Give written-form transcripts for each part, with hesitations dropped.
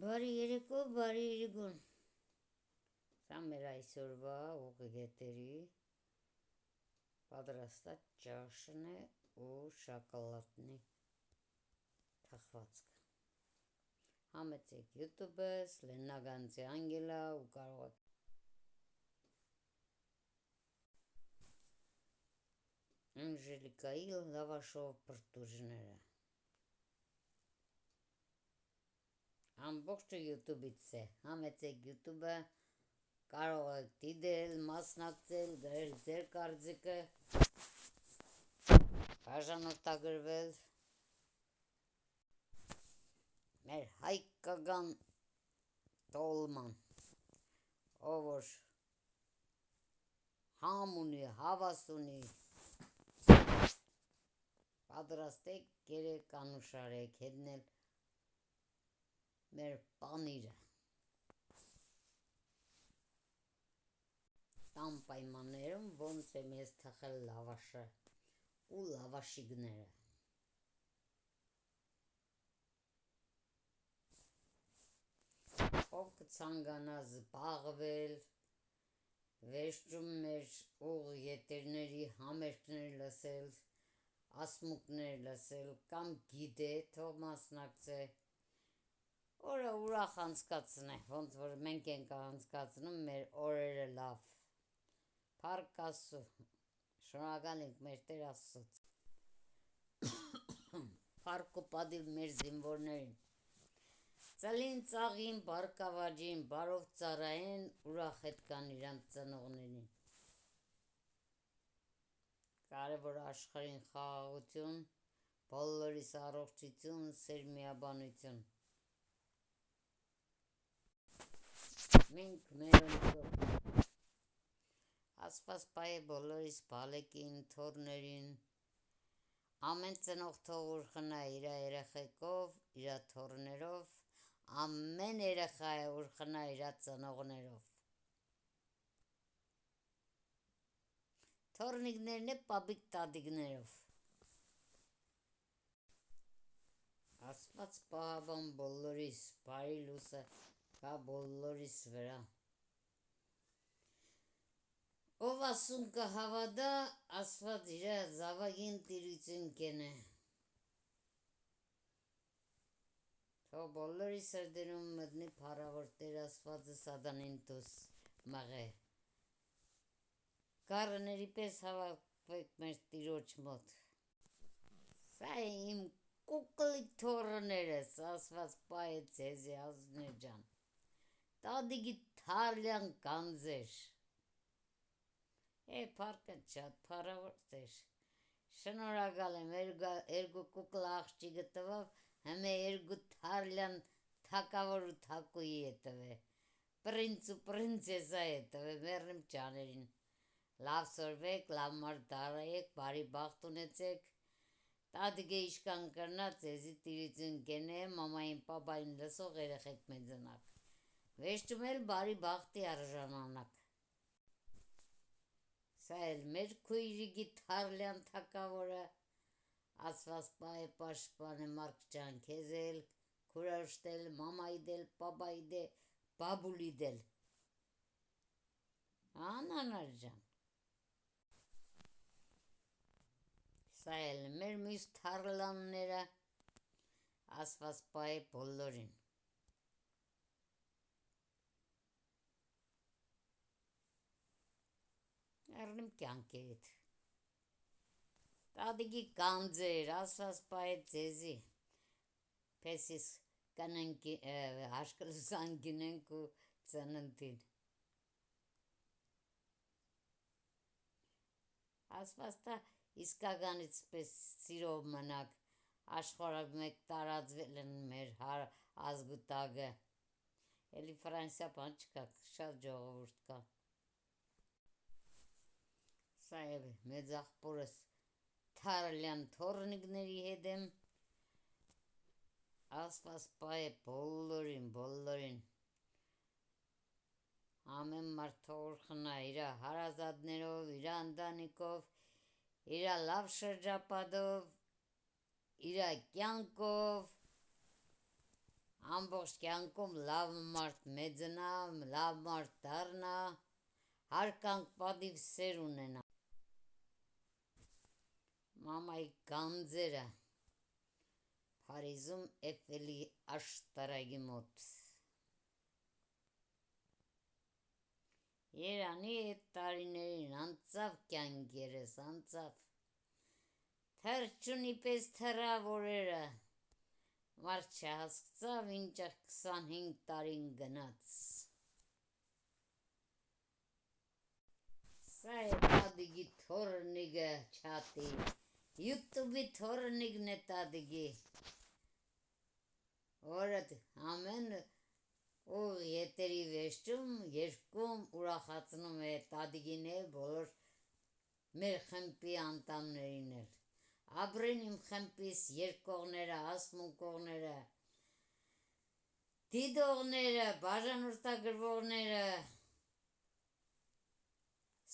Բարի երեկո, բարի երեկոն։ Սա մեր այսօրվա ուղիղետերի պատրաստած ճաշն է ու շոկոլադնի թխվածքը։ Համեցեք YouTube-ս, Լեննա Գանձի Անգելա ու կարող եք Անժելիկայի լավաշով բրդուժները։ Ամբողջը YouTube-ից է, համեցեք YouTube-ը, կարող եք դիտել, մասնակցել, գրել ձեր կարծիքը, բաժանորդագրվել։ Մեր հայկական տոլման, ով որ համ ունի, հավաս ունի, պատրաստեք, կերեք, անուշարեք, հետնել մեր պանիրը տան պայմաններում ոնց եմ ես թխել լավաշը ու լավաշիգները։ Ով կցանկանա զբաղվել, վերջում մեր ուղիղետերների համերգներ լսել, ասմուկներ լսել կամ գիտե, թող մասնակցե, օրը ուրախ անցկացնե, ոնց որ մենք ենք անցկացնում մեր օրերը լավ։ Փառք Աստծո, շնորհակալ ենք մեր Տեր Աստծուց։ Փառք ու պատիվ մեր զինվորներին, ծլին ծաղին, բարգավաճին, բարով ծառայեն, ուրախ հետ կան իրանց ծնողներին։ Կարևոր աշխարհին խաղաղություն, բոլորիս առողջություն, սերմիաբանություն։ Մենք մեր ընթով Աստված պահե բոլորիս բալեկին, թորներին, ամեն ծնող թող ուրխնա իր երեխեքով, իր թորներով, ամեն երեխա է ուրխնա իր ծնողներով։ Թորնիկներն է պապիկ տատիկներով։ Աստված պահապան բոլորիս, բարի լույսը գա բոլորիս վրա։ Ով ասում կհավատա, Աստված իր զավակին տիրություն կենե։ Թող բոլորի սրտերում մտնի փառավոր Տեր Աստվածը սատանին դուս մղե։ Գառների պես հավաքվեք մեր Տիրոջ մոտ։ Սա է իմ կուկլիկ թոռներս, Աստված պահե ձեզի Ազնիվ ջան։ Տատիկի թարլյան կանձեր։ Փառքը շատ փառավոր Տեր։ Շնորհակալ եմ, երկու կուկլ աղջիկը տվավ, հիմա երկու թարլյան թակավոր ու թակուհի է տվե։ Պրինց ու պրինցեսա է տվե, մեռնիմ ջաներին։ Լավ սորվեք, լավ մարդ դարայեք, բարի բախտ ունեցեք։ Տատիկը իշքան կրնա ձեզի տիրություն կենե, մամային, պապային լսող երեխեք մեծանաք։ Վերջում էլ բարի բախտի արժանանաք։ Սա էլ մեր քույրիկի թարլյան թակավորը, Աստված պահե պաշտպանե Մարկ ջան, քեզ էլ, քուրաշտ էլ, մամայիդ էլ, պապայիդ էլ, բաբուլիդ էլ։ Նանար ջան։ Սա էլ մեր մյուս թարլանները, Աստված պահե բոլորին։ Մեռնիմ կյանքերիդ։ Տատիկի կանձեր, Աստված պահե ձեզի։ Պես կանենք հաշկլուսան գինենք ու ծննդին։ Աստված տա իսկականից պես սիրով մնաք, աշխարհով մեկ տարածվել են մեր ազգու տագը։ Էլի Ֆրանսիա բան չկա, շատ ժողովուրդ կա։ Սա է մեծ աղբորս թարլյան թորնիկների հետ եմ։ Աստված պահե բոլորին։ Ամեն մարդ թող ուրխնա իր հարազատներով, իր ընտանիքով, իր լավ շրջապատով, իր կյանքով, ամբողջ կյանքում լավ մարդ մեծնա, լավ մարդ դառնա, հարկանք պատիվ սեր ունենա։ Մամայի գանձերը Փարիզում Էֆելի աշտարակի մոտ։ Երանի այդ տարիներին անցավ կյանքերս, անցավ, թրջունի պես թռավ օրերը, մարդ չհասկացավ ինչ 25 տարին գնաց։ Սա է տադիգի թորնիկը չատի, յուտուբի թորնիկն է տադիգի, որը ամեն ու եթերի վերջում երկում ուրախացնում է տադիգին է բոլոր մեր խմբի անդամներին էլ։ Ապրեն իմ խմբիս երկողները, ասմունքողները, դիդողները, բաժանորդագրվողները,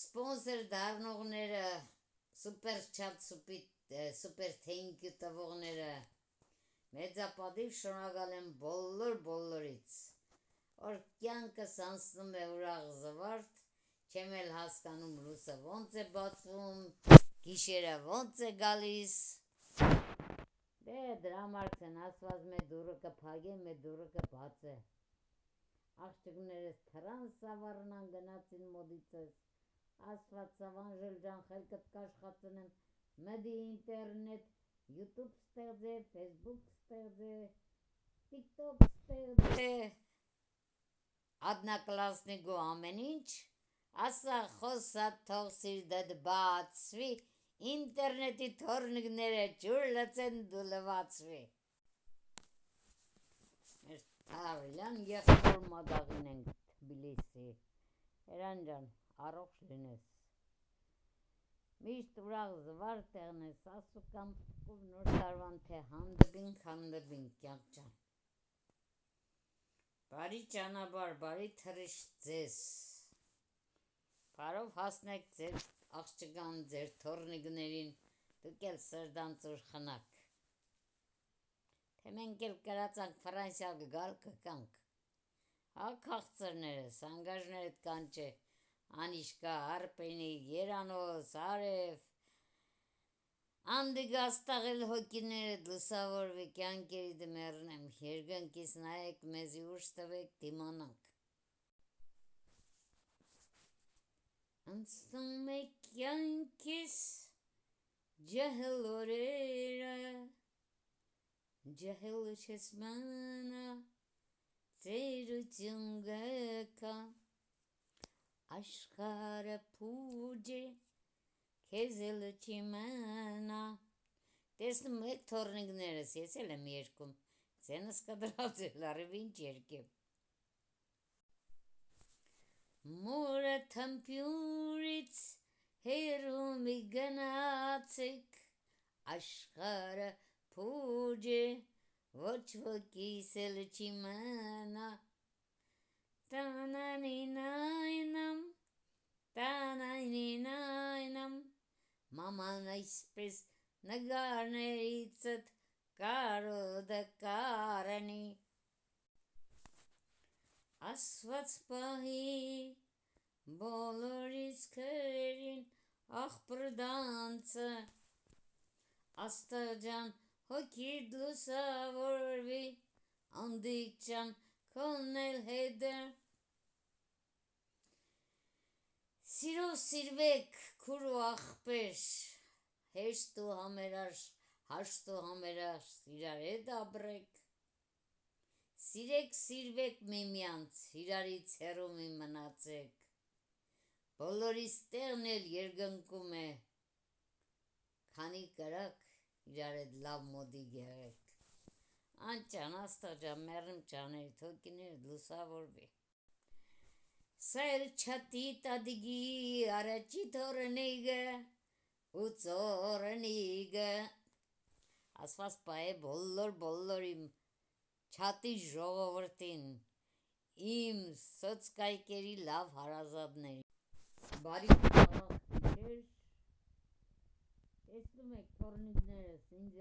սպոնսոր դառնողները, սուպեր չատ, սուպեր թենքյու տվողները, մեծապատիվ շնորհակալ եմ բոլորից, որ կյանքս անցնում է ուրախ զվարթ, չեմ էլ հասկանում լույսը ոնց է բացվում, գիշերը ոնց է գալիս։ Դե դրա մարդն ասված մեր դուրը կփակե, մեր դուրը կբացե։ Աղջիկներս թրան սավառնան գնացին մոդիցս, ասված սավան ժլժան խելքդ կաշխացնեմ, մդի ինտերնետ, յուտուբ ստեղծե, ֆեյսբուք ստեղծե, տիկտոկ ստեղծե, ադնակլասնիկ ու ամեն ինչ, ասա խոսա թող սիրտդ բացվի, ինտերնետի թորնիկները ջուր լցեն դու լվացվի։ Մեր Թավիլյան եղբոր մադաղին ենք Թբիլիսի, Հերան ջան, առողջ լինես, միշտ ուրախ զվարթ տեղնես, ասուկամ նոր տարվան թե հանդբինք կյանք ջան, բարի ճանապարհ, բարի թռիչք ձեզ, բարով հասնեք ձեր աղջկան, ձեր թորնիկներին, դուք էլ սրդանցուր խնաք, թե մենք էլ կրացանք Ֆրանսիա գալ կկանք, հա քաղցրներս, անգաժներդ կանչե, Անիշկա, Արպենիկ, Երանոս, Արև, անդիգ աստաղել հոգիներդ լուսավորվի կյանքերիդ մեռնեմ, երկնքից նայեք մեզի ուժ տվեք դիմանանք։ Անցնում է կյանքիս ջահել օրերը, ջահել չես մնա, ծերություն գկա, աշխարհը փուջ է, քեզ էլ չի մնա։ Տեսնում եք թորնիկներս, ես էլ եմ երգում, ձենս կդրած է լարիվ ինչ երգեմ։ Մորը թմփյուրից հեռու մի գնացեք, աշխարհը փուջ է, ոչ ոքիս էլ չի մնա, տանանինայնամ, տանանինայնամ, մաման այսպես նգարներիցդ կարոդը կարանի, ասված պահի բոլորիս քրերին աղբրդանցը, Աստղ ջան հոգիդ լուսավորվի, անդիկ ջան քոնն էլ հետը, սիրով սիրվեք քուր ու աղբեր, հեշտ ու համերաշխ, հաշտ ու համերաշխ իրար հետ ապրեք, սիրեք սիրվեք միմյանց, իրարից հեռու մի մնացեք, բոլորիս տեղն էլ երկնքում է, քանի կրակ իրար հետ լավ մոդիկ եղեք, անճան Աստղ ջան մեռնում ջաներիդ հոգիներդ լուսավորվի։ Սա էլ չատի տադիգի առաջի թորնիկը ու ծորնիկը, ասված պահե բոլոր իմ չատի ժողովրդին, իմ սոցկայքերի լավ հարազատներին, բարի ուրախ գիշեր, տեսնում եք թորնիկներս ինձ